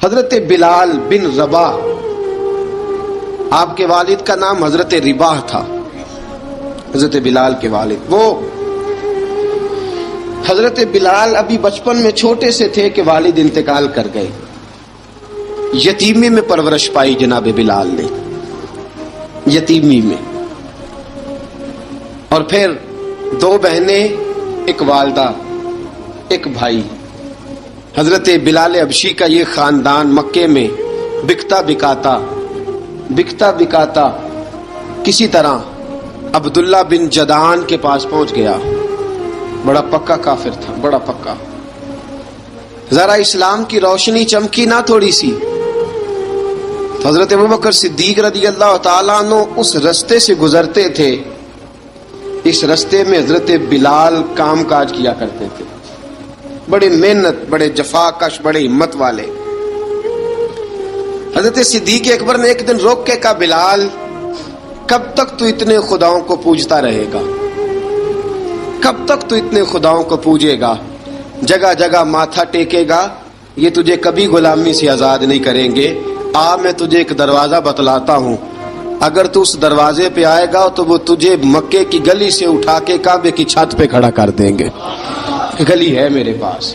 حضرت بلال بن رباح، آپ کے والد کا نام حضرت رباح تھا، حضرت بلال کے والد۔ وہ حضرت بلال ابھی بچپن میں چھوٹے سے تھے کہ والد انتقال کر گئے، یتیمی میں پرورش پائی جناب بلال نے، یتیمی میں، اور پھر 2 بہنیں، ایک والدہ، ایک بھائی۔ حضرت بلال حبشی کا یہ خاندان مکے میں بکتا بکاتا کسی طرح عبداللہ بن جدعان کے پاس پہنچ گیا۔ بڑا پکا کافر تھا، بڑا پکا۔ ذرا اسلام کی روشنی چمکی نہ تھوڑی سی، حضرت ابوبکر صدیق رضی اللہ تعالیٰ عنہ اس رستے سے گزرتے تھے، اس رستے میں حضرت بلال کام کاج کیا کرتے تھے، بڑے محنت، بڑے جفا کش، بڑے ہمت والے۔ حضرت صدیق اکبر نے ایک دن روک کے کہا، بلال کب تک تو اتنے خداؤں کو پوجتا رہے گا، کب تک تو اتنے خداؤں کو پوجے گا، جگہ جگہ ماتھا ٹیکے گا، یہ تجھے کبھی غلامی سے آزاد نہیں کریں گے۔ میں تجھے ایک دروازہ بتلاتا ہوں، اگر تو اس دروازے پہ آئے گا تو وہ تجھے مکے کی گلی سے اٹھا کے کعبے کی چھت پہ کھڑا کر دیں گے۔ گلی ہے میرے پاس،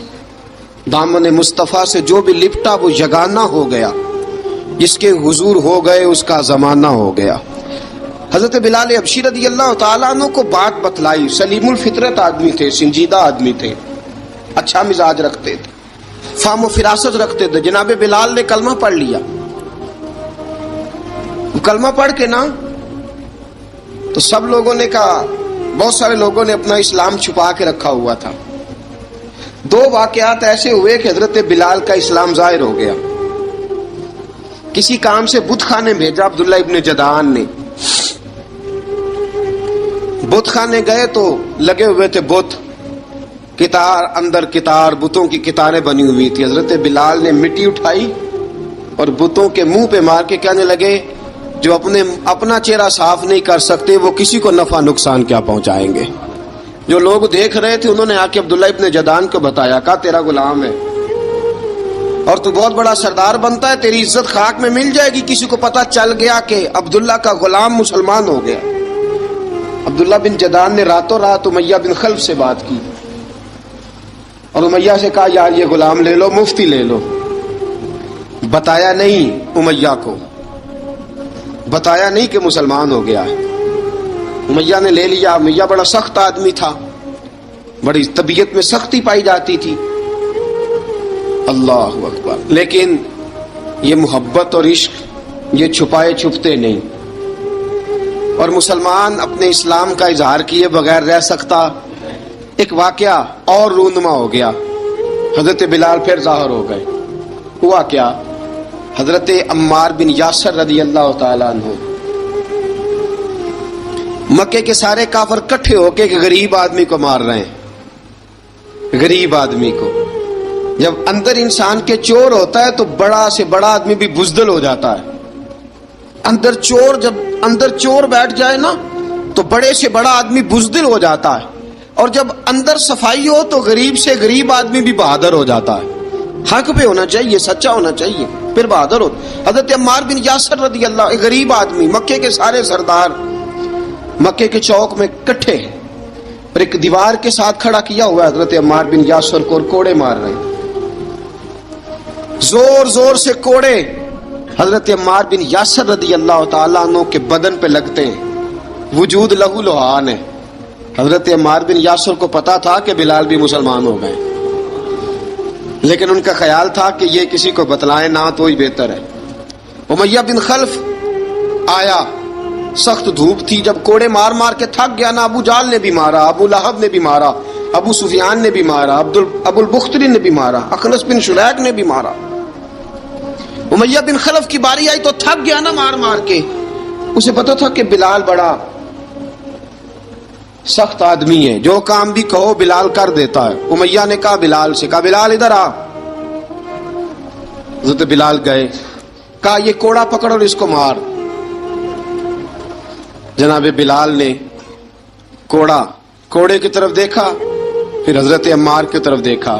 دامن مصطفیٰ سے جو بھی لپٹا وہ یگانہ ہو گیا، جس کے حضور ہو گئے اس کا زمانہ ہو گیا۔ حضرت بلال حبشی رضی اللہ تعالیٰ عنہ کو بات بتلائی، سلیم الفطرت آدمی تھے، سنجیدہ آدمی تھے، اچھا مزاج رکھتے تھے، فہم و فراست رکھتے تھے۔ جناب بلال نے کلمہ پڑھ لیا، کلمہ پڑھ کے نا تو سب لوگوں نے کہا، بہت سارے لوگوں نے اپنا اسلام چھپا کے رکھا ہوا تھا۔ 2 واقعات ایسے ہوئے کہ حضرت بلال کا اسلام ظاہر ہو گیا۔ کسی کام سے بت خانے بھیجا عبداللہ ابن جدعان نے، بت خانے گئے تو لگے ہوئے تھے بت، کتار اندر کتار، بتوں کی کتاریں بنی ہوئی تھی۔ حضرت بلال نے مٹی اٹھائی اور بتوں کے منہ پہ مار کے کہنے لگے، جو اپنا چہرہ صاف نہیں کر سکتے وہ کسی کو نفع نقصان کیا پہنچائیں گے۔ جو لوگ دیکھ رہے تھے انہوں نے آ کے عبداللہ ابن جدعان کو بتایا، کہا تیرا غلام ہے اور تو بہت بڑا سردار بنتا ہے، تیری عزت خاک میں مل جائے گی کسی کو پتہ چل گیا کہ عبداللہ کا غلام مسلمان ہو گیا۔ عبداللہ بن جدعان نے راتوں رات امیہ بن خلف سے بات کی اور امیہ سے کہا، یار یہ غلام لے لو، مفتی لے لو۔ بتایا نہیں امیہ کو، بتایا نہیں کہ مسلمان ہو گیا ہے۔ امیہ نے لے لیا۔ امیہ بڑا سخت آدمی تھا، بڑی طبیعت میں سختی پائی جاتی تھی، اللہ اکبر، لیکن یہ محبت اور عشق یہ چھپائے چھپتے نہیں، اور مسلمان اپنے اسلام کا اظہار کیے بغیر رہ سکتا۔ ایک واقعہ اور رونما ہو گیا، حضرت بلال پھر ظاہر ہو گئے۔ ہوا کیا؟ حضرت عمار بن یاسر رضی اللہ تعالیٰ عنہ، مکے کے سارے کافر کٹھے ہو کے ایک غریب آدمی کو مار رہے ہیں، غریب آدمی کو۔ جب اندر انسان کے چور ہوتا ہے تو بڑا سے بڑا آدمی بھی بزدل ہو جاتا ہے۔ جب اندر چور بیٹھ جائے نا تو بڑے سے بڑا آدمی بزدل ہو جاتا ہے، اور جب اندر صفائی ہو تو غریب سے غریب آدمی بھی بہادر ہو جاتا ہے۔ حق پہ ہونا چاہیے، سچا ہونا چاہیے، پھر بہادر ہو۔ حضرت عمار بن یاسر رضی اللہ، ایک غریب آدمی، مکے کے سارے سردار مکے کے چوک میں کٹھے ہیں اور ایک دیوار کے ساتھ کھڑا کیا ہوا ہے حضرت عمار بن یاسر کو، اور کوڑے مار رہے ہیں، زور زور سے کوڑے حضرت عمار بن یاسر رضی اللہ تعالیٰ عنہ کے بدن پہ لگتے ہیں، وجود لہو لہان ہے۔ حضرت عمار بن یاسر کو پتا تھا کہ بلال بھی مسلمان ہو گئے، لیکن ان کا خیال تھا کہ یہ کسی کو بتلائیں نہ تو ہی بہتر ہے۔ امیہ بن خلف آیا، سخت دھوپ تھی، جب کوڑے مار مار کے تھک گیا نا، ابو جال نے بھی مارا، ابو لہب نے بھی مارا، ابو سفیان نے بھی مارا، ابو البختری نے بھی مارا، اخنس بن شلیک نے بھی مارا۔ امیہ بن خلف کی باری آئی تو تھک گیا نا مار مار کے، اسے پتا تھا کہ بلال بڑا سخت آدمی ہے، جو کام بھی کہو بلال کر دیتا ہے۔ امیہ نے کہا بلال سے، کہا بلال ادھر آ۔ حضرت بلال گئے، کہا یہ کوڑا پکڑ اور اس کو مار۔ جناب بلال نے کوڑے کی طرف دیکھا، پھر حضرت عمار کی طرف دیکھا،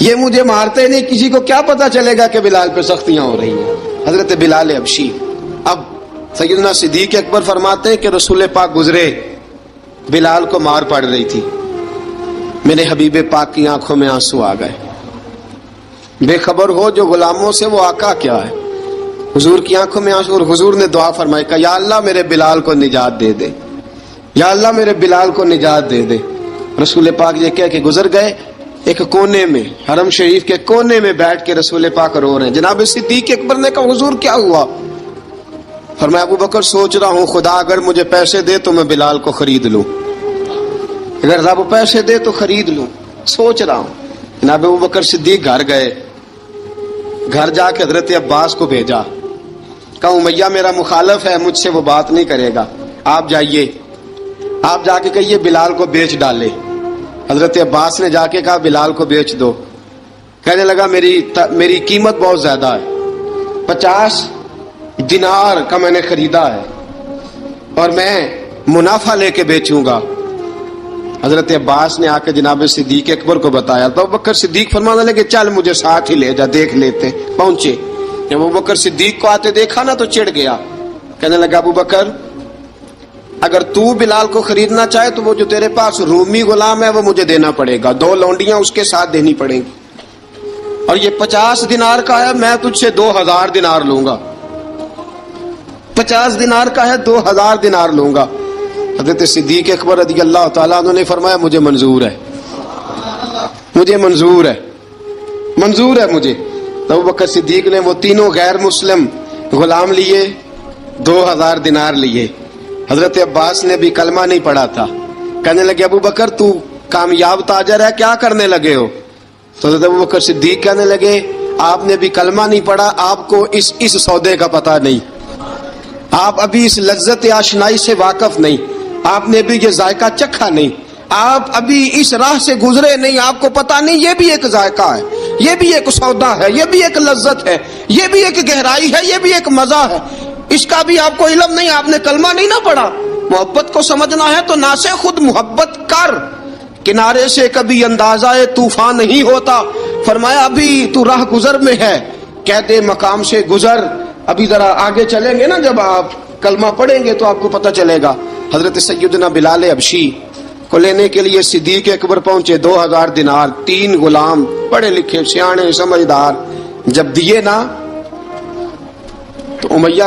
یہ مجھے مارتے نہیں، کسی کو کیا پتا چلے گا کہ بلال پہ سختیاں ہو رہی ہیں. حضرت بلال حبشی. اب سیدنا صدیق اکبر فرماتے ہیں کہ رسول پاک گزرے، بلال کو مار پڑ رہی تھی، میرے حبیب پاک کی آنکھوں میں آنسو آ گئے. بے خبر ہو جو غلاموں سے وہ آقا کیا ہے. حضور کی آنکھوں میں آنسو، اور حضور نے دعا فرمائی کہ یا اللہ میرے بلال کو نجات دے دے، یا اللہ میرے بلال کو نجات دے دے. رسول پاک یہ کہہ کے گزر گئے. ایک کونے میں، حرم شریف کے کونے میں بیٹھ کے رسول پاک رو رہے ہیں. جناب صدیق اکبر نے کہا حضور کیا ہوا؟ فرمایا ابو بکر سوچ رہا ہوں خدا اگر مجھے پیسے دے تو میں بلال کو خرید لوں، اگر رب پیسے دے تو خرید لوں، سوچ رہا ہوں. جناب ابو بکر صدیق گھر گئے، گھر جا کے حضرت عباس کو بھیجا، کہا امیہ میرا مخالف ہے، مجھ سے وہ بات نہیں کرے گا، آپ جائیے، آپ جا کے کہیے بلال کو بیچ ڈالے. حضرت عباس نے جا کے کہا بلال کو بیچ دو. کہنے لگا میری قیمت بہت زیادہ ہے، 50 دینار کا میں نے خریدا ہے اور میں منافع لے کے بیچوں گا. حضرت عباس نے آ کے جناب صدیق اکبر کو بتایا تو ابو بکر صدیق فرمانے لگے چل مجھے ساتھ ہی لے جا، دیکھ لیتے. پہنچے، جب ابو بکر صدیق کو آتے دیکھا نا تو چڑ گیا. کہنے لگا ابو بکر اگر تو بلال کو خریدنا چاہے تو وہ جو تیرے پاس رومی غلام ہے وہ مجھے دینا پڑے گا، 2 لونڈیاں اس کے ساتھ دینی پڑیں گی، اور یہ 50 دینار کا ہے، میں تجھ سے 2000 دینار لوں گا. 50 دینار کا ہے، 2000 دینار لوں گا. حضرت صدیق اکبر رضی اللہ تعالیٰ عنہ نے فرمایا مجھے منظور ہے، مجھے منظور ہے، منظور ہے مجھے. تو ابو بکر صدیق نے وہ تینوں غیر مسلم غلام لیے، 2000 دینار لیے. حضرت عباس نے بھی کلمہ نہیں پڑھا تھا. کہنے لگے ابو بکر تو کامیاب تاجر ہے، کیا کرنے لگے ہو؟ تو حضرت ابو بکر صدیق کہنے لگے آپ نے بھی کلمہ نہیں پڑھا، آپ کو اس سودے کا پتہ نہیں، آپ ابھی اس لذت آشنائی سے واقف نہیں، آپ نے بھی یہ ذائقہ چکھا نہیں، آپ ابھی اس راہ سے گزرے نہیں، آپ کو پتہ نہیں یہ بھی ایک ذائقہ ہے، یہ بھی ایک سودا ہے، یہ بھی ایک لذت ہے، یہ بھی ایک گہرائی ہے، یہ بھی ایک مزہ ہے، اس کا بھی آپ کو علم نہیں، آپ نے کلمہ نہیں نہ پڑھا. محبت کو سمجھنا ہے تو نہ سے خود محبت کر، کنارے سے کبھی اندازہ طوفان نہیں ہوتا. فرمایا ابھی تو راہ گزر میں ہے، کہہ دے مقام سے گزر. ابھی ذرا آگے چلیں گے نا، جب آپ کلمہ پڑھیں گے تو آپ کو پتہ چلے گا. حضرت سیدنا بلال حبشی کو لینے کے لیے صدیق اکبر پہنچے. 2000 دینار، 3 غلام پڑھے لکھے سیانے سمجھدار. جب دیے نا تو امیہ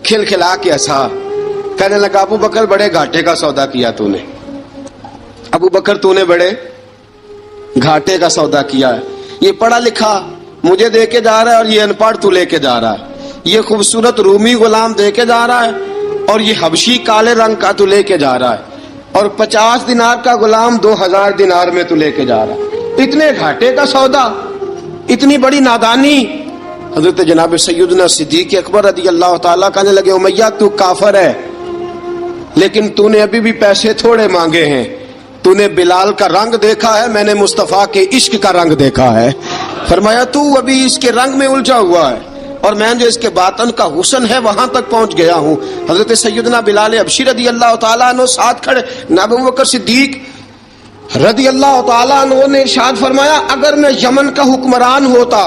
کھل کھلا کے ہنسا. کہنے لگا ابو بکر بڑے گھاٹے کا سودا کیا تو نے، ابو بکر تو نے بڑے گھاٹے کا سودا کیا ہے. یہ پڑھا لکھا مجھے دے کے جا رہا ہے اور یہ ان پڑھ تو لے کے جا رہا ہے. یہ خوبصورت رومی غلام دے کے جا رہا ہے اور یہ حبشی کالے رنگ کا تو لے کے جا رہا ہے، اور 50 دینار کا غلام 2000 دینار میں تو لے کے جا رہا ہے. اتنے گھاٹے کا سودا، اتنی بڑی نادانی. حضرت جناب سیدنا صدیق اکبر رضی اللہ تعالیٰ کہنے لگے امیہ تو کافر ہے، لیکن تو نے ابھی بھی پیسے تھوڑے مانگے ہیں. تو نے بلال کا رنگ دیکھا ہے، میں نے مصطفیٰ کے عشق کا رنگ دیکھا ہے. فرمایا تو ابھی اس کے رنگ میں الجھا ہوا ہے اور میں جو اس کے باطن کا حسن ہے وہاں تک پہنچ گیا ہوں. حضرت سیدنا بلال حبشی رضی اللہ تعالیٰ عنہ ساتھ کھڑے. ابو بکر صدیق رضی اللہ تعالیٰ عنہ نے ارشاد فرمایا اگر میں یمن کا حکمران ہوتا،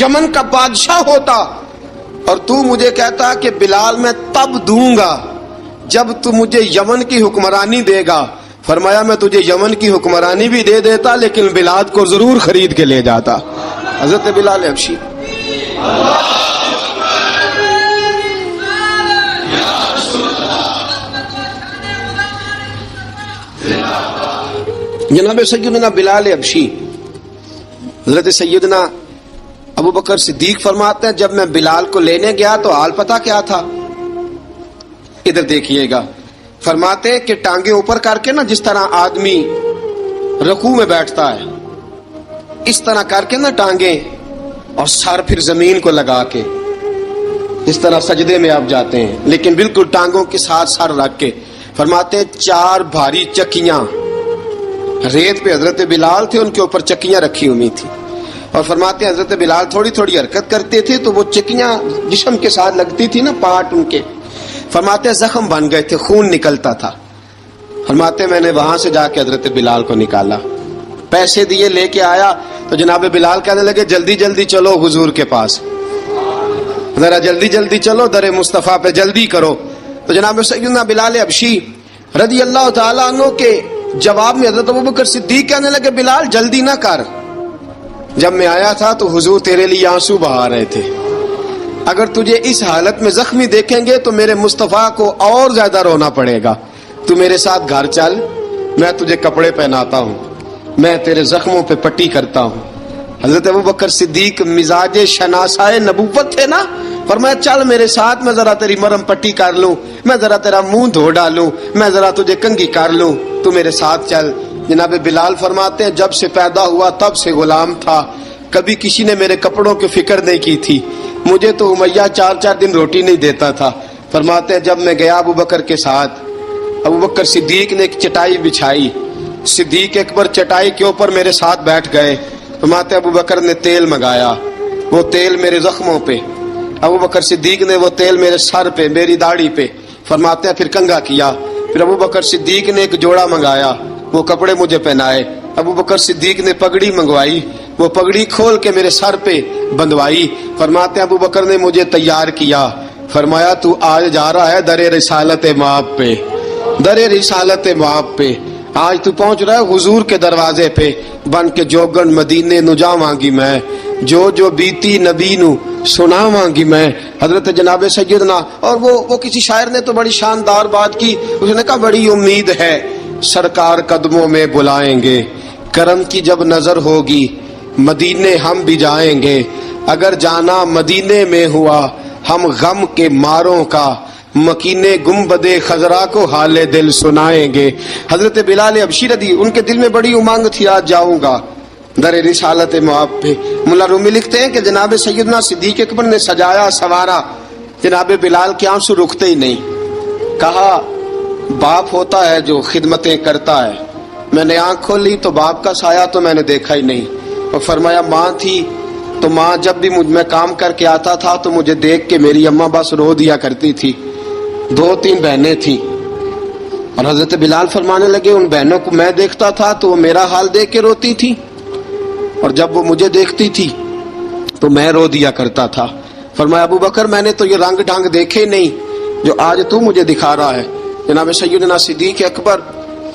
یمن کا بادشاہ ہوتا، اور تو مجھے کہتا کہ بلال میں تب دوں گا جب تو مجھے یمن کی حکمرانی دے گا. فرمایا میں تجھے یمن کی حکمرانی بھی دے دیتا لیکن بلال کو ضرور خرید کے لے جاتا. حضرت بلال حبشی. جناب سیدنا بلال حبشی، حضرت سیدنا ابو بکر صدیق فرماتے ہیں جب میں بلال کو لینے گیا تو حال پتہ کیا تھا؟ ادھر دیکھیے گا. فرماتے کہ ٹانگیں اوپر کر کے نا، جس طرح آدمی رکوع میں بیٹھتا ہے اس طرح کر کے نا ٹانگیں، اور سر پھر زمین کو لگا کے اس طرح سجدے میں آپ جاتے ہیں، لیکن بالکل ٹانگوں کے ساتھ سر رکھ کے. فرماتے 4 بھاری چکیاں ریت پہ حضرت بلال تھے، ان کے اوپر چکیاں رکھی ہوئی تھی، اور فرماتے ہیں حضرت بلال تھوڑی تھوڑی حرکت کرتے تھے تو وہ چکیاں جسم کے ساتھ لگتی تھی نا، پارٹ ان کے. فرماتے زخم بن گئے تھے، خون نکلتا تھا. فرماتے میں نے وہاں سے جا کے حضرت بلال کو نکالا. پیسے دیے لے کے آیا تو جناب بلال کہنے لگے جلدی جلدی چلو حضور کے پاس، ذرا جلدی جلدی چلو در مصطفیٰ پہ جلدی کرو۔ تو جناب سیدنا بلال حبشی رضی اللہ تعالیٰ عنہ کے جواب میں حضرت ابوبکر صدیق کہنے لگے بلال جلدی نہ کر، جب میں آیا تھا تو حضور تیرے لیے آنسو بہا رہے تھے، اگر تجھے اس حالت میں زخمی دیکھیں گے تو میرے مصطفیٰ کو اور زیادہ رونا پڑے گا، تو میرے ساتھ گھر چل، میں تجھے کپڑے پہناتا ہوں، میں تیرے زخموں پہ پٹی کرتا ہوں۔ حضرت ابوبکر صدیق مزاج شناسائے نبوت تھے نا، فرمایا چل میرے ساتھ، میں ذرا تیری مرم پٹی کر لوں، میں ذرا تیرا منہ دھو ڈالوں، میں ذرا تجھے کنگھی کر لوں، تو میرے ساتھ چل۔ جناب بلال فرماتے ہیں جب سے پیدا ہوا تب سے غلام تھا، کبھی کسی نے میرے کپڑوں کی فکر نہیں کی تھی، مجھے تو امیہ 4 دن روٹی نہیں دیتا تھا۔ فرماتے ہیں جب میں گیا ابوبکر کے ساتھ، ابوبکر صدیق نے ایک چٹائی بچھائی، صدیق اکبر چٹائی کے اوپر میرے ساتھ بیٹھ گئے۔ فرماتے ابوبکر نے تیل منگایا، وہ تیل میرے زخموں پہ، ابوبکر صدیق نے وہ تیل میرے سر پہ، میری داڑھی پہ، فرماتے ہیں پھر کنگھا کیا، پھر ابوبکر صدیق نے ایک جوڑا منگایا، وہ کپڑے مجھے پہنائے، ابوبکر صدیق نے پگڑی منگوائی، وہ پگڑی کھول کے میرے سر پہ بندھوائی۔ فرماتے ہیں ابوبکر نے مجھے تیار کیا، فرمایا تو آج جا رہا ہے در رسالت مآب پہ، در رسالت مآب پہ، آج تو پہنچ رہا ہے حضور کے دروازے پہ، بن کے جوگن مدینے نو جاواں گی میں، جو بیتی نبی نو سناواں گی میں۔ حضرت جناب سیدنا، اور وہ کسی شاعر نے تو بڑی شاندار بات کی، اس نے کہا بڑی امید ہے سرکار قدموں میں بلائیں گے، کرم کی جب نظر ہوگی مدینے ہم بھی جائیں گے، اگر جانا مدینے میں ہوا ہم غم کے ماروں کا، مکینے گنبد خضرا کو حال دل سنائیں گے۔ حضرت بلال حبشی رضی ان کے دل میں بڑی امنگ تھی آج جاؤں گا در رسالت مآب پہ۔ ملا رومی لکھتے ہیں کہ جناب سیدنا صدیق اکبر نے سجایا سوارا، جناب بلال کے آنسو رکتے ہی نہیں، کہا باپ ہوتا ہے جو خدمتیں کرتا ہے، میں نے آنکھ کھولی تو باپ کا سایہ تو میں نے دیکھا ہی نہیں، اور فرمایا ماں تھی تو ماں جب بھی میں کام کر کے آتا تھا تو مجھے دیکھ کے میری اماں بس رو دیا کرتی تھی، 2-3 بہنیں تھیں، اور حضرت بلال فرمانے لگے ان بہنوں کو میں دیکھتا تھا تو وہ میرا حال دیکھ کے روتی تھی، اور جب وہ مجھے دیکھتی تھی تو میں رو دیا کرتا تھا۔ فرمایا ابوبکر میں نے تو یہ رنگ ڈھنگ دیکھے نہیں جو آج تو مجھے دکھا رہا ہے۔ جناب سیدنا صدیق اکبر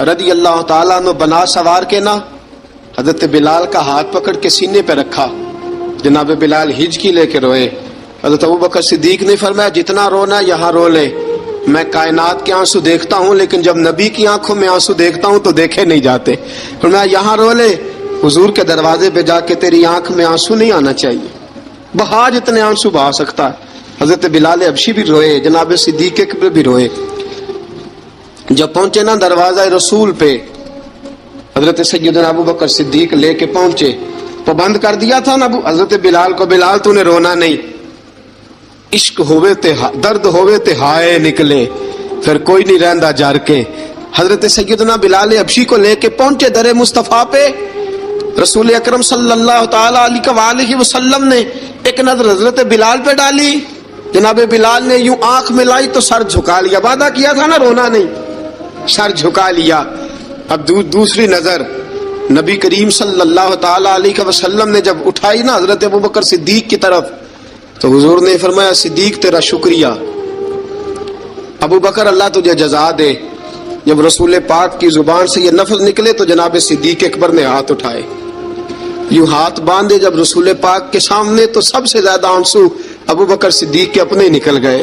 رضی اللہ تعالیٰ عنہ بنا سوار کے نا حضرت بلال کا ہاتھ پکڑ کے سینے پہ رکھا، جناب بلال ہجکی لے کے روئے۔ حضرت ابوبکر صدیق نے فرمایا جتنا رونا یہاں رو لے، میں کائنات کے آنسو دیکھتا ہوں لیکن جب نبی کی آنکھوں میں آنسو دیکھتا ہوں تو دیکھے نہیں جاتے، فرمایا یہاں رو لے، حضور کے دروازے پہ جا کے تیری آنکھ میں آنسو نہیں آنا چاہیے، بہا جتنے آنسو بہا سکتا ہے۔ حضرت بلال حبشی بھی روئے، جناب صدیق اکبر بھی روئے۔ جب پہنچے نا دروازہ رسول پہ، حضرت سیدنا ابوبکر صدیق لے کے پہنچے تو بند کر دیا تھا نا حضرت بلال کو، بلال تو نے رونا نہیں، عشق ہوئے تے درد ہوئے تے ہائے نکلے، پھر کوئی نہیں رہندا جار کے۔ حضرت سیدنا بلال حبشی کو لے کے پہنچے در مصطفیٰ پہ، رسول اکرم صلی اللہ تعالی علیہ وسلم نے ایک نظر حضرت بلال پہ ڈالی، جناب بلال نے یوں آنکھ ملائی تو سر جھکا لیا، وعدہ کیا تھا نا رونا نہیں، سر جھکا لیا۔ اب دوسری نظر نبی کریم صلی اللہ تعالی علیہ وسلم نے جب اٹھائی نا حضرت ابوبکر صدیق کی طرف تو حضور نے فرمایا صدیق تیرا شکریہ، ابوبکر اللہ تجھے جزا دے۔ جب رسول پاک کی زبان سے یہ لفظ نکلے تو جناب صدیق اکبر نے ہاتھ اٹھائے، یوں ہاتھ باندھے جب رسول پاک کے سامنے تو سب سے زیادہ آنسو ابوبکر صدیق کے اپنے نکل گئے۔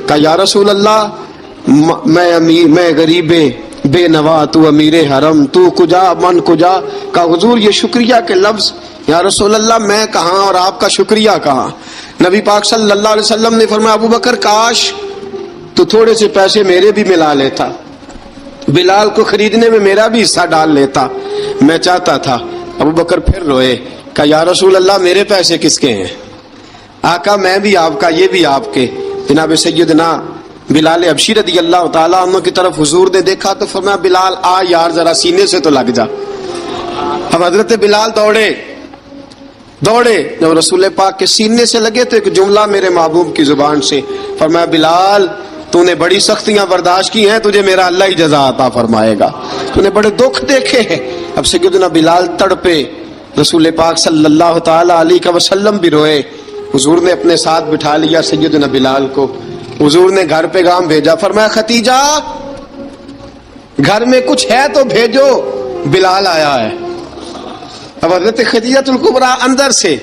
کہا یا رسول اللہ میں غریب بے نوا، تو امیر حرم، تو کجا من کجا۔ کہا حضور یہ شکریہ کے لفظ، یا رسول اللہ میں کہاں اور آپ کا شکریہ کہاں۔ نبی پاک صلی اللہ علیہ وسلم نے فرمایا ابوبکر کاش تو تھوڑے سے پیسے میرے بھی ملا لیتا، بلال کو خریدنے میں میرا بھی حصہ ڈال لیتا، میں چاہتا تھا۔ ابوبکر پھر روئے، کہا یا رسول اللہ میرے پیسے کس کے ہیں؟ آقا میں بھی آپ کا، یہ بھی آپ کے۔ جناب سیدنا بلال حبشی رضی اللہ تعالیٰ عنہ کی طرف حضور نے دیکھا تو فرمایا بلال آ یار ذرا سینے سے تو لگ جا۔ اب حضرت بلال دوڑے، جب رسول پاک کے سینے سے لگے تو ایک جملہ میرے محبوب کی زبان سے، فرمایا بلال تو نے بڑی سختیاں برداشت کی ہیں، تجھے میرا اللہ ہی جزا عطا فرمائے گا، تو نے بڑے دکھ دیکھے ہیں، اب سیدنا بلال تڑپے، رسول پاک صلی اللہ تعالی علیہ وسلم بھی روئے. حضور نے اپنے ساتھ بٹھا لیا سیدنا بلال کو. حضور نے گھر پیغام بھیجا، فرمایا ختیجہ گھر میں کچھ ہے تو بھیجو، بلال آیا ہے. اب حضرت خدیجہ الکبریٰ اندر سے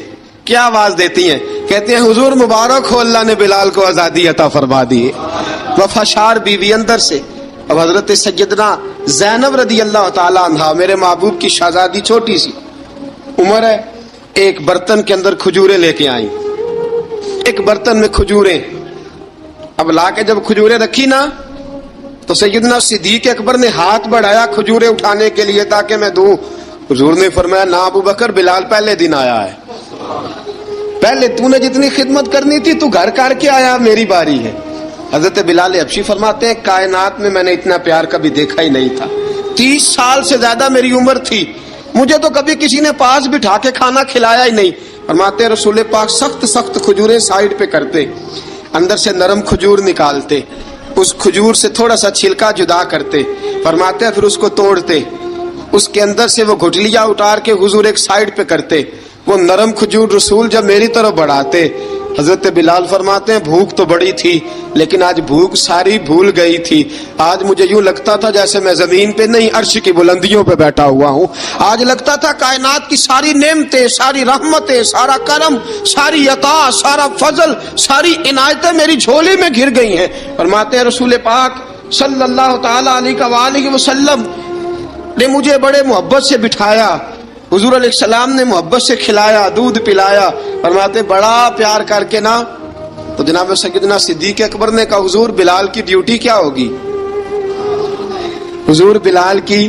کیا آواز دیتی ہیں؟ کہتے ہیں حضور مبارک ہو، اللہ نے بلال کو آزادی عطا فرما دی. وفاشار بیوی اندر سے. اب حضرت سیدنا زینب رضی اللہ تعالی عنہا، میرے محبوب کی شہزادی، چھوٹی سی عمر ہے، ایک برتن کے اندر کھجوریں لے کے آئیں. ایک برتن میں کھجوریں. اب لا کے جب کھجوریں رکھی نا تو سیدنا صدیق اکبر نے ہاتھ بڑھایا کھجوریں اٹھانے کے لیے تاکہ میں دوں. حضور نے فرمایا نہ ابو بکر، بلال پہلے دن آیا ہے، پہلے تو نے جتنی خدمت کرنی تھی تو گھر کر کے آیا، میری باری ہے. حضرت بلال حبشی فرماتے ہیں کائنات میں میں نے اتنا پیار کبھی دیکھا ہی نہیں تھا. 30 سال سے زیادہ میری عمر تھی، مجھے تو کبھی کسی نے پاس بٹھا کے کھانا کھلایا ہی نہیں. فرماتے رسول پاک سخت سخت کھجوریں سائڈ پہ کرتے، اندر سے نرم کھجور نکالتے، اس کھجور سے تھوڑا سا چھلکا جدا کرتے. فرماتے پھر اس کو توڑتے، اس کے اندر سے وہ گھٹلیاں اتار کے حضور ایک سائڈ پہ کرتے. وہ نرم کھجور رسول جب میری طرف بڑھاتے، حضرت بلال فرماتے ہیں بھوک تو بڑی تھی لیکن آج بھوک ساری بھول گئی تھی. آج مجھے یوں لگتا تھا جیسے میں زمین پہ نہیں عرش کی بلندیوں پہ بیٹھا ہوا ہوں. آج لگتا تھا کائنات کی ساری نعمتیں، ساری رحمتیں، سارا کرم، ساری عطا، سارا فضل، ساری عنایتیں میری جھولی میں گر گئی ہیں. فرماتے ہیں رسول پاک صلی اللہ تعالی علیہ وآلہ وسلم نے مجھے بڑے محبت سے بٹھایا، حضور علیہ السلام نے محبت سے کھلایا، دودھ پلایا. فرماتے بڑا پیار کر کے نا تو جناب سیدنا صدیق اکبر نے کہا حضور بلال کی ڈیوٹی کیا ہوگی؟ حضور بلال کی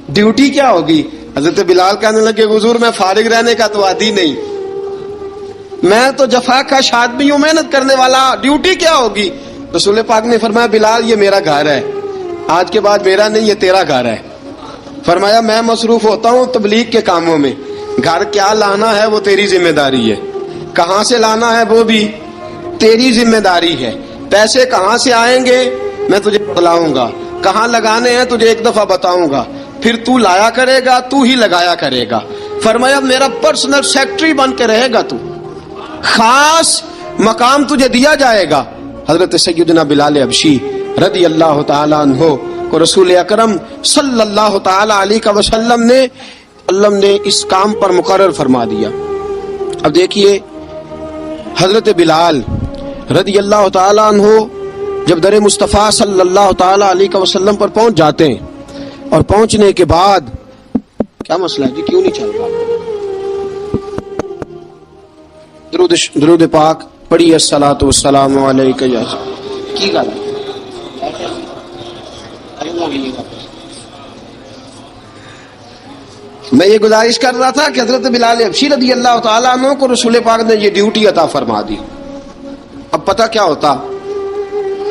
ڈیوٹی کیا ہوگی؟ حضرت بلال کہنے لگے حضور میں فارغ رہنے کا تو عادی نہیں، میں تو جفا کش آدمی ہوں، محنت کرنے والا، ڈیوٹی کیا ہوگی؟ رسول پاک نے فرمایا بلال یہ میرا گھر ہے، آج کے بعد میرا نہیں، یہ تیرا گھر ہے. فرمایا میں مصروف ہوتا ہوں تبلیغ کے کاموں میں، گھر کیا لانا ہے وہ تیری ذمہ داری ہے، کہاں سے لانا ہے وہ بھی تیری ذمہ داری ہے، پیسے کہاں سے آئیں گے میں تجھے بتلاؤں گا، کہاں لگانے ہیں تجھے ایک دفعہ بتاؤں گا، پھر تو لایا کرے گا، تو ہی لگایا کرے گا. فرمایا میرا پرسنل سیکٹری بن کے رہے گا، تو خاص مقام تجھے دیا جائے گا. حضرت سیدنا بلال حبشی رضی اللہ تعالیٰ عنہ کو رسول اکرم صلی اللہ تعالی علیہ وسلم نے اس کام پر مقرر فرما دیا. اب دیکھیے حضرت بلال رضی اللہ تعالی عنہ جب در مصطفیٰ صلی اللہ تعالی علیہ وسلم پر پہنچ جاتے ہیں اور پہنچنے کے بعد کیا مسئلہ ہے جی، کیوں نہیں چل رہا؟ درود پاک پڑھی الصلاۃ والسلام علیک یا کی گل میں یہ گزارش کر رہا تھا کہ حضرت بلال حبشی رضی اللہ تعالیٰ عنہ کو رسول پاک نے یہ ڈیوٹی عطا فرما دی. اب پتہ کیا ہوتا،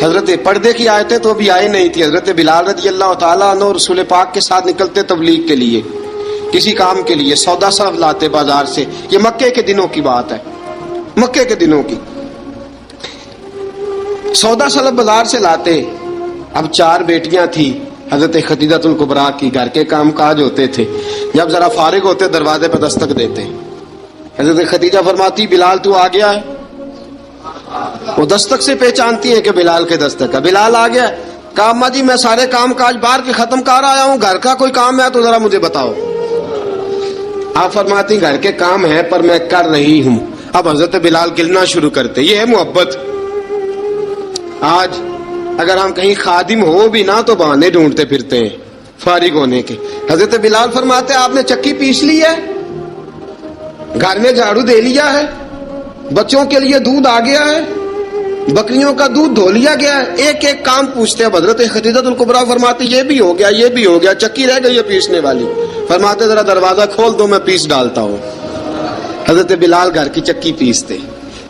حضرت پردے کی آیتیں تو ابھی آئی نہیں تھی. حضرت بلال رضی اللہ تعالیٰ عنہ رسول پاک کے ساتھ نکلتے تبلیغ کے لیے، کسی کام کے لیے، سودا صرف لاتے بازار سے. یہ مکے کے دنوں کی بات ہے، مکے کے دنوں کی. سودا صرف بازار سے لاتے. اب 4 بیٹیاں تھیں حضرت خدیجہ الکبریٰ کی، گھر کے کام کاج ہوتے تھے. جب ذرا فارغ ہوتے دروازے پہ دستک دیتے. حضرت خدیجہ فرماتی بلال تو آ گیا ہے. وہ دستک سے پہچانتی ہے کہ بلال کے دستک ہے. بلال آ گیا. کہا اماں جی میں سارے کام کاج باہر کے ختم کر آیا ہوں، گھر کا کوئی کام ہے تو ذرا مجھے بتاؤ. آپ فرماتی گھر کے کام ہیں پر میں کر رہی ہوں. اب حضرت بلال گلنا شروع کرتے. یہ ہے محبت. آج اگر ہم کہیں خادم ہو بھی نہ تو بہانے ڈھونڈتے پھرتے ہیں فارغ ہونے کے. حضرت بلال فرماتے آپ نے چکی پیس لی ہے، گھر میں جھاڑو دے لیا ہے، بچوں کے لیے دودھ آ گیا ہے، بکریوں کا دودھ دھو لیا گیا ہے. ایک ایک کام پوچھتے. اب حضرت خدیجہ الکبریٰ فرماتے یہ بھی ہو گیا، یہ بھی ہو گیا، چکی رہ گئی ہے پیسنے والی. فرماتے ذرا دروازہ کھول دو میں پیس ڈالتا ہوں. حضرت بلال گھر کی چکی پیستے،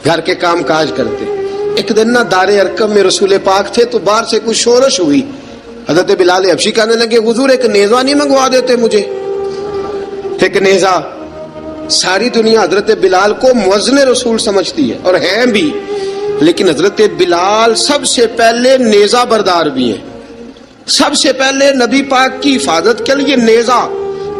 گھر کے کام کاج کرتے. ایک دن نہ دار ارقم میں رسول پاک تھے تو باہر سے کچھ شورش ہوئی. حضرت بلال حبشی کہنے لگے حضور ایک نیزہ نہیں منگوا دیتے مجھے؟ ایک نیزہ. ساری دنیا حضرت بلال کو مؤذن رسول سمجھتی ہے اور ہیں بھی، لیکن حضرت بلال سب سے پہلے نیزہ بردار بھی ہیں. سب سے پہلے نبی پاک کی حفاظت کے لیے نیزہ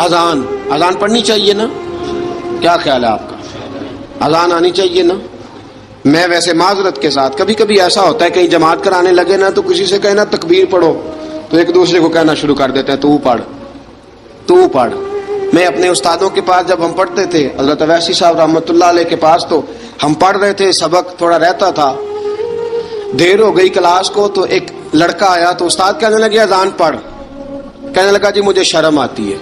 اذان پڑھنی چاہیے نا؟ کیا خیال ہے آپ کا؟ اذان آنی چاہیے نا؟ میں ویسے معذرت کے ساتھ کبھی کبھی ایسا ہوتا ہے کہیں جماعت کرانے لگے نا تو کسی سے کہنا تکبیر پڑھو تو ایک دوسرے کو کہنا شروع کر دیتے ہیں تو پڑھ. میں اپنے استادوں کے پاس جب ہم پڑھتے تھے حضرت اویسی صاحب رحمۃ اللہ علیہ کے پاس، تو ہم پڑھ رہے تھے، سبق تھوڑا رہتا تھا، دیر ہو گئی کلاس کو، تو ایک لڑکا آیا تو استاد کہنے لگے اذان پڑھ. کہنے لگا جی مجھے شرم آتی ہے.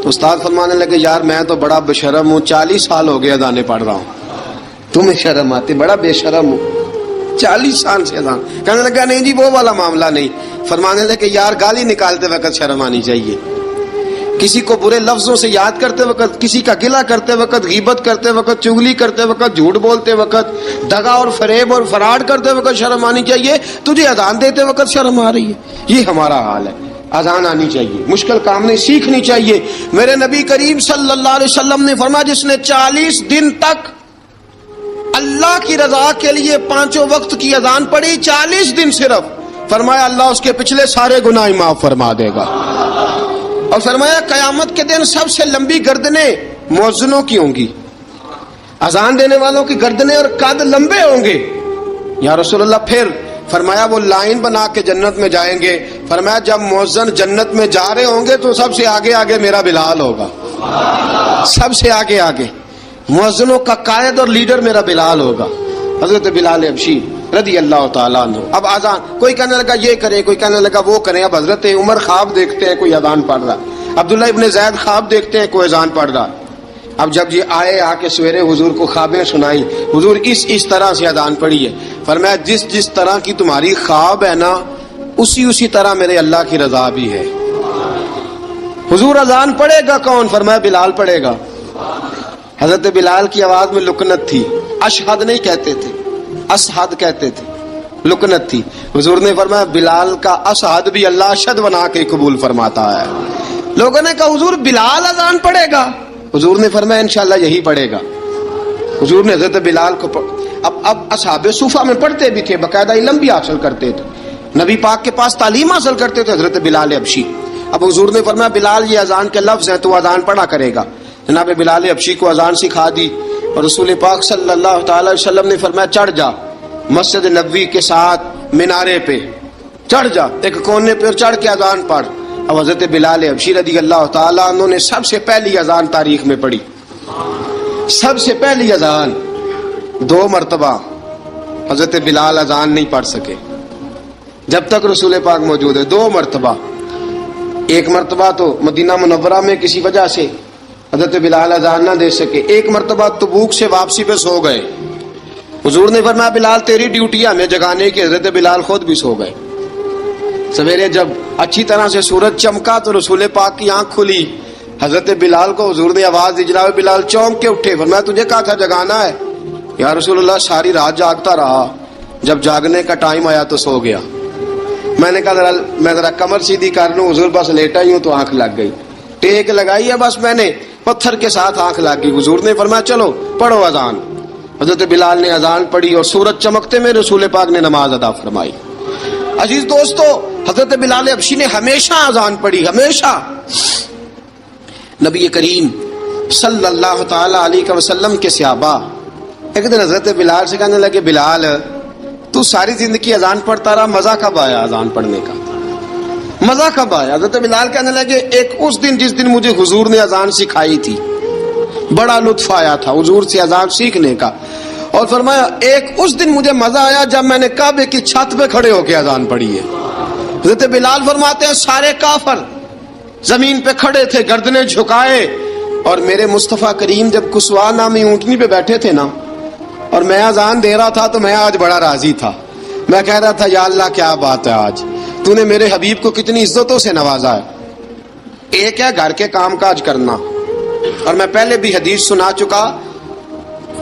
تو استاد فرمانے لگے یار میں تو بڑا بے شرم ہوں، 40 سال ہو گئے اذانیں پڑھ رہا ہوں، تمہیں شرم آتی؟ بڑا بے شرم ہوں، 40 سال سے اذان. کہنے لگا نہیں جی وہ والا معاملہ نہیں. فرمانے لگے یار گالی نکالتے وقت شرم آنی چاہیے، کسی کو برے لفظوں سے یاد کرتے وقت، کسی کا گلہ کرتے وقت، غیبت کرتے وقت، چغلی کرتے وقت، جھوٹ بولتے وقت، دغا اور فریب اور فراڈ کرتے وقت شرم آنی چاہیے. تجھے اذان دیتے وقت شرم آ رہی ہے. یہ ہمارا حال ہے. اذان آنی چاہیے، مشکل کام نہیں، سیکھنی چاہیے. میرے نبی کریم صلی اللہ علیہ وسلم نے فرمایا جس نے 40 دن تک اللہ کی رضا کے لیے 5 وقت کی اذان پڑھی، 40 دن صرف، فرمایا اللہ اس کے پچھلے سارے گناہ معاف فرما دے گا. اور فرمایا قیامت کے دن سب سے لمبی گردنیں مؤذنوں کی ہوں گی، اذان دینے والوں کی گردنیں اور قد لمبے ہوں گے. یا رسول اللہ پھر؟ فرمایا وہ لائن بنا کے جنت میں جائیں گے. فرمایا جب مؤذن جنت میں جا رہے ہوں گے تو سب سے آگے آگے میرا بلال ہوگا، سب سے آگے آگے مؤذنوں کا قائد اور لیڈر میرا بلال ہوگا، حضرت بلال حبشی رضی اللہ تعالیٰ عنہ. اب اذان کوئی کہنے لگا یہ کریں، کوئی کہنے لگا وہ کریں. اب حضرت عمر خواب دیکھتے ہیں کوئی اذان پڑھ رہا، عبداللہ ابن زید خواب دیکھتے ہیں کوئی اذان پڑھ رہا. اب جب یہ آئے آ کے سویرے حضور کو خوابیں سنائی، حضور اس طرح سے اذان پڑھی ہے. فرمایا جس طرح کی تمہاری خواب ہے نا اسی طرح میرے اللہ کی رضا بھی ہے. حضور اذان پڑھے گا کون؟ فرمایا بلال پڑھے گا. حضرت بلال کی آواز میں لکنت تھی، اشہد نہیں کہتے تھے، اشہد کہتے تھے، لکنت تھی. حضور نے فرمایا بلال کا اشہد بھی اللہ اشہد بنا کے قبول فرماتا ہے. لوگوں نے کہا حضور بلال اذان پڑھے گا؟ حضور نے فرمایا انشاءاللہ یہی پڑھے گا. حضور نے حضرت بلال کو اب اصحاب صوفہ میں پڑھتے بھی تھے، باقاعدہ علم بھی حاصل کرتے تھے، نبی پاک کے پاس تعلیم حاصل کرتے تھے، حضرت بلال حبشی. اب حضور نے فرمایا بلال یہ اذان کے لفظ ہیں تو اذان پڑھا کرے گا. جناب بلال حبشی کو اذان سکھا دی اور رسول پاک صلی اللہ تعالی وسلم نے فرمایا چڑھ جا مسجد نبوی کے ساتھ مینارے پہ، چڑھ جا ایک کونے پہ اور چڑھ کے اذان پڑھ. اب حضرت بلال حبشی رضی اللہ تعالیٰ عنہ نے سب سے پہلی اذان تاریخ میں پڑھی، سب سے پہلی اذان. 2 مرتبہ حضرت بلال اذان نہیں پڑھ سکے جب تک رسول پاک موجود ہے. 2 مرتبہ، ایک مرتبہ تو مدینہ منورہ میں کسی وجہ سے حضرت بلال اذان نہ دے سکے، ایک مرتبہ تبوک سے واپسی پہ سو گئے. حضور نے فرمایا بلال تیری ڈیوٹی ہے ہمیں جگانے کی. حضرت بلال خود بھی سو گئے. سویرے جب اچھی طرح سے سورج چمکا تو رسول پاک کی آنکھ کھلی. حضرت بلال کو حضور نے آواز دی، جناب بلال چونک کے اٹھے. فرمایا تجھے کہا تھا جگانا ہے. یا رسول اللہ ساری رات جاگتا رہا، جب جاگنے کا ٹائم آیا تو سو گیا. میں نے کہا میں ذرا کمر سیدھی کر لوں. حضور بس لیٹا ہی ہوں تو آنکھ لگ گئی، ٹیک لگائی ہے بس میں نے، پتھر کے ساتھ آنکھ لگ گئی. حضور نے فرمایا چلو پڑھو اذان. حضرت بلال نے اذان پڑھی اور سورج چمکتے میں رسول پاک نے نماز ادا فرمائی. عزیز دوستو حضرت بلال حبشی نے ہمیشہ اذان پڑھی، ہمیشہ. نبی کریم صلی اللہ تعالی علیہ وسلم کے صحابہ ایک دن حضرت بلال سے کہنے لگے بلال تو ساری زندگی اذان پڑھتا رہا، مزہ کب آیا اذان پڑھنے کا؟ مزہ کب آیا؟ حضرت بلال کہنے لگے ایک اس دن جس دن مجھے حضور نے اذان سکھائی تھی، بڑا لطف آیا تھا حضور سے اذان سیکھنے کا. اور فرمایا ایک اس دن مجھے مزہ آیا جب میں نے کعبے کی چھت پہ کھڑے ہو کے اذان پڑھی ہے. حضرت بلال فرماتے ہیں سارے کافر زمین پہ کھڑے تھے گردنیں جھکائے، اور میرے مصطفیٰ کریم جب کسوا نامی اونٹنی پہ بیٹھے تھے نا اور میں اذان دے رہا تھا تو میں آج بڑا راضی تھا. میں کہہ رہا تھا یا اللہ کیا بات ہے، آج تو نے میرے حبیب کو کتنی عزتوں سے نوازا ہے. ایک ہے گھر کے کام کاج کرنا، اور میں پہلے بھی حدیث سنا چکا،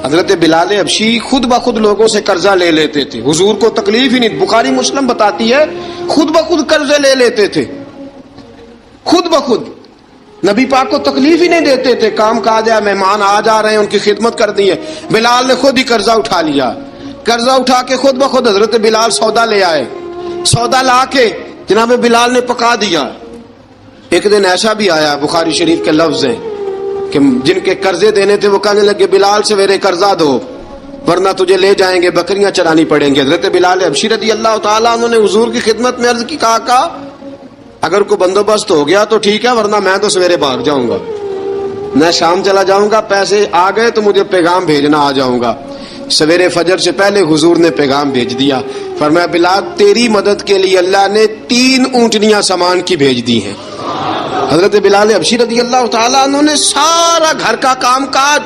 حضرت بلال حبشی خود بخود لوگوں سے قرضہ لے لیتے تھے، حضور کو تکلیف ہی نہیں. بخاری مسلم بتاتی ہے خود بخود قرضے لے لیتے تھے، خود بخود. نبی پاک کو تکلیف ہی نہیں دیتے تھے. کام کاج ہے، مہمان آ جا رہے ہیں، ان کی خدمت کرنی ہے. بلال نے خود ہی قرضہ اٹھا لیا، قرضہ اٹھا کے خود بخود حضرت بلال سودا لے آئے. سودا لا کے جناب بلال نے پکا دیا. ایک دن ایسا بھی آیا، بخاری شریف کے لفظ ہیں کہ جن کے قرضے دینے تھے وہ کہنے لگے بلال سویرے قرضہ دو ورنہ تجھے لے جائیں گے، بکریاں چرانی پڑیں گے۔ حضرت بلال حبشی رضی اللہ تعالیٰ عنہ نے حضور کی خدمت میں عرض کی، کہا اگر کوئی بندوبست ہو گیا تو ٹھیک ہے، ورنہ میں تو سویرے بھاگ جاؤں گا، میں شام چلا جاؤں گا، پیسے آ گئے تو مجھے پیغام بھیجنا، آ جاؤں گا۔ سویرے فجر سے پہلے حضور نے پیغام بھیج دیا، فرمایا بلال تیری مدد کے لیے اللہ نے 3 اونٹنیاں سامان کی بھیج دی ہیں۔ حضرت بلال حبشی رضی اللہ تعالیٰ عنہ نے سارا گھر کا کام کاج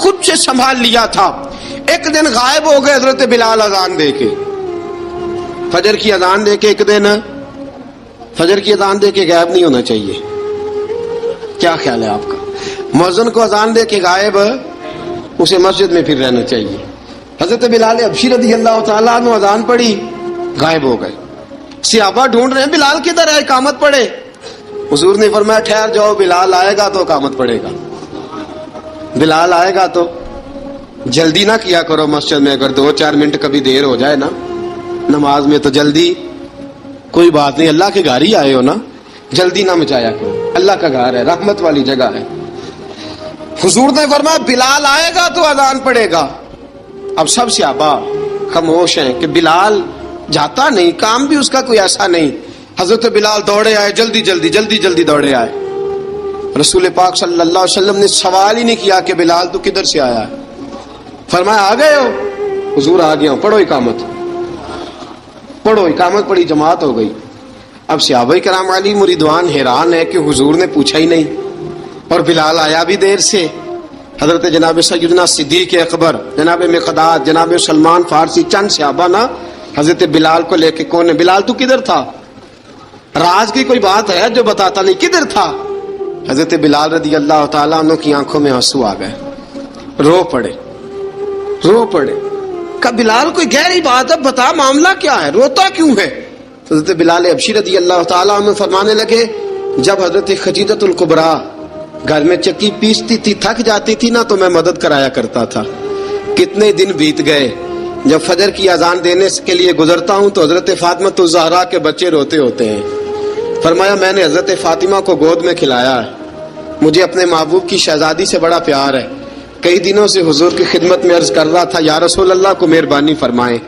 خود سے سنبھال لیا تھا۔ ایک دن غائب ہو گئے حضرت بلال اذان دے کے، فجر کی اذان دے کے، ایک دن فجر کی اذان دے کے غائب نہیں ہونا چاہیے، کیا خیال ہے آپ کا؟ مؤذن کو اذان دے کے غائب، اسے مسجد میں پھر رہنا چاہیے۔ حضرت بلال حبشی رضی اللہ تعالیٰ عنہ اذان پڑھی، غائب ہو گئے۔ صحابہ ڈھونڈ رہے ہیں بلال کدھر ہے، اقامت پڑھے۔ حضور نے فرمایا ٹھہر جاؤ، بلال آئے گا تو اقامت پڑھے گا، بلال آئے گا تو جلدی نہ کیا کرو مسجد میں، اگر 2-4 منٹ کبھی دیر ہو جائے نا نماز میں تو جلدی کوئی بات نہیں، اللہ کے گھر ہی آئے ہو نا، جلدی نہ مچایا کرو، اللہ کا گھر ہے، رحمت والی جگہ ہے۔ حضور نے فرمایا بلال آئے گا تو اذان پڑے گا۔ اب سب صحابہ خاموش ہیں کہ بلال جاتا نہیں، کام بھی اس کا کوئی ایسا نہیں۔ حضرت بلال دوڑے آئے، جلدی جلدی جلدی جلدی دوڑے آئے۔ رسول پاک صلی اللہ علیہ وسلم نے سوال ہی نہیں کیا کہ بلال تو کدھر سے آیا ہے، فرمایا آ گئے ہو؟ حضور آ گیا ہوں، پڑھو اقامت، پڑھو اقامت پڑھی، جماعت ہو گئی۔ اب صحابہ کرام علی مریدوان حیران ہے کہ حضور نے پوچھا ہی نہیں اور بلال آیا بھی دیر سے۔ حضرت جناب سیدنا صدیق اکبر، جناب مقداد، جناب سلمان فارسی، چند صحابہ نا حضرت بلال کو لے کے، کون ہے بلال تو کدھر تھا، راز کی کوئی بات ہے جو بتاتا نہیں، کدھر تھا؟ حضرت بلال رضی اللہ تعالیٰ عنہ کی آنکھوں میں آنسو آ گئے، رو پڑے رو پڑے۔ کہ بلال کوئی گہری بات ہے، بتا معاملہ کیا ہے، روتا کیوں ہے؟ حضرت بلال حبشی رضی اللہ تعالیٰ عنہ فرمانے لگے جب حضرت خدیجۃ الکبریٰ گھر میں چکی پیستی تھی، تھک جاتی تھی نا تو میں مدد کرایا کرتا تھا۔ کتنے دن بیت گئے، جب فجر کی اذان دینے کے لیے گزرتا ہوں تو حضرت فاطمہ الزہرا کے بچے روتے ہوتے ہیں۔ فرمایا میں نے حضرت فاطمہ کو گود میں کھلایا ہے، مجھے اپنے محبوب کی شہزادی سے بڑا پیار ہے۔ کئی دنوں سے حضور کی خدمت میں عرض کر رہا تھا یا رسول اللہ کو مہربانی فرمائیں۔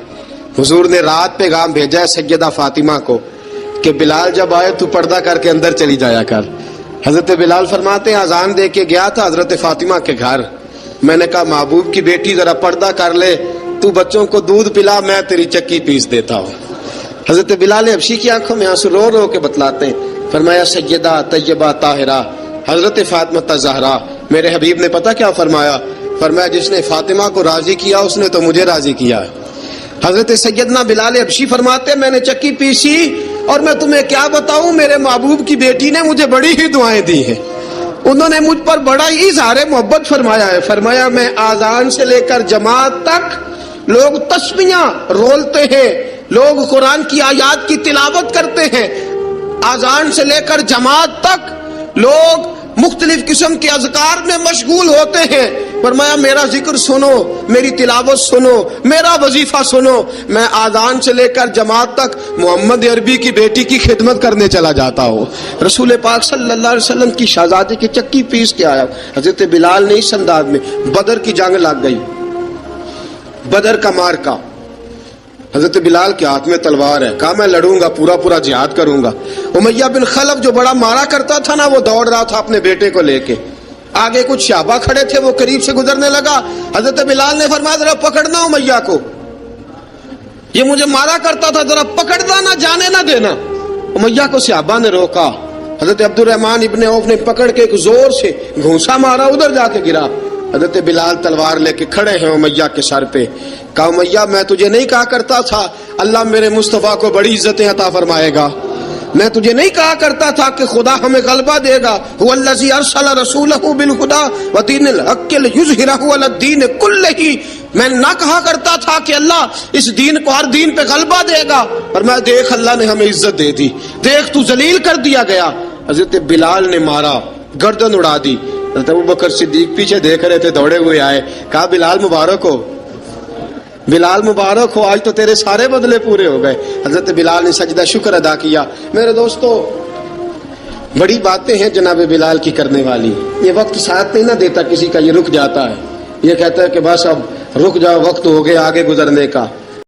حضور نے رات پیغام بھیجا ہے سیدہ فاطمہ کو کہ بلال جب آئے تو پردہ کر کے اندر چلی جایا کر۔ حضرت بلال فرماتے ہیں اذان دے کے گیا تھا حضرت فاطمہ کے گھر، میں نے کہا محبوب کی بیٹی ذرا پردہ کر لے، تو بچوں کو دودھ پلا، میں تیری چکی پیس دیتا ہوں۔ حضرت بلال حبشی کی آنکھوں میں آنسو رو رو کے بتلاتے ہیں، فرمایا سیدہ طیبہ طاہرہ حضرت فاطمہ الزہرا، میرے حبیب نے پتہ کیا فرمایا؟ فرمایا جس نے فاطمہ کو راضی کیا اس نے تو مجھے راضی کیا۔ حضرت سیدنا بلال حبشی فرماتے میں نے چکی پیسی اور میں تمہیں کیا بتاؤں، میرے محبوب کی بیٹی نے مجھے بڑی ہی دعائیں دی ہیں، انہوں نے مجھ پر بڑا ہی اظہار محبت فرمایا ہے۔ فرمایا میں آذان سے لے کر جماعت تک لوگ تسبیحاں رولتے ہیں، لوگ قرآن کی آیات کی تلاوت کرتے ہیں، آذان سے لے کر جماعت تک لوگ مختلف قسم کے اذکار میں مشغول ہوتے ہیں۔ فرمایا میرا ذکر سنو، میری تلاوت سنو، میرا وظیفہ سنو، میں آذان سے لے کر جماعت تک محمد عربی کی بیٹی کی خدمت کرنے چلا جاتا ہوں۔ رسول پاک صلی اللہ علیہ وسلم کی شہزادی کی چکی پیس کے آیا۔ حضرت بلال نے اس انداز میں، بدر کی جنگ لگ گئی، بدر کا مارکا، حضرت بلال کے ہاتھ میں تلوار ہے، کہا میں لڑوں گا، پورا پورا جہاد کروں گا۔ امیہ بن خلف جو بڑا مارا کرتا تھا نا، وہ دوڑ رہا تھا اپنے بیٹے کو لے کے، آگے کچھ صحابہ کھڑے تھے، وہ قریب سے گزرنے لگا، حضرت بلال نے فرمایا ذرا پکڑنا امیہ کو، یہ مجھے مارا کرتا تھا، ذرا پکڑنا، نہ جانے نہ دینا۔ امیہ کو صحابہ نے روکا، حضرت عبد الرحمن ابن عوف نے پکڑ کے ایک زور سے گھونسا مارا، ادھر جا کے گرا۔ حضرت بلال تلوار لے کے کھڑے ہیں امیہ کے سر پہ، کہا امیہ میں تجھے نہیں کہا کرتا تھا اللہ میرے مصطفیٰ کو بڑی عزتیں عطا فرمائے گا، میں تجھے نہیں کہا کرتا تھا کہ خدا ہمیں غلبہ دے گا، هو الذی ارسل رسولہ بالہدی ودین الحق لیظہرہ علی الدین کلہ، میں نہ کہا کرتا تھا کہ اللہ اس دین کو ہر دین پہ غلبہ دے گا، اور میں دیکھ اللہ نے ہمیں عزت دے دی، دیکھ تو ذلیل کر دیا گیا۔ حضرت بلال نے مارا، گردن اڑا دی۔ حضرت ابوبکر صدیق پیچھے دیکھ رہے تھے، دوڑے ہوئے آئے، کہا بلال مبارک ہو، بلال مبارک ہو، آج تو تیرے سارے بدلے پورے ہو گئے۔ حضرت بلال نے سجدہ شکر ادا کیا۔ میرے دوستو بڑی باتیں ہیں جناب بلال کی کرنے والی. یہ وقت ساتھ نہیں نہ دیتا کسی کا, یہ رک جاتا ہے, یہ کہتا ہے کہ بس اب رک جاؤ, وقت ہو گیا آگے گزرنے کا.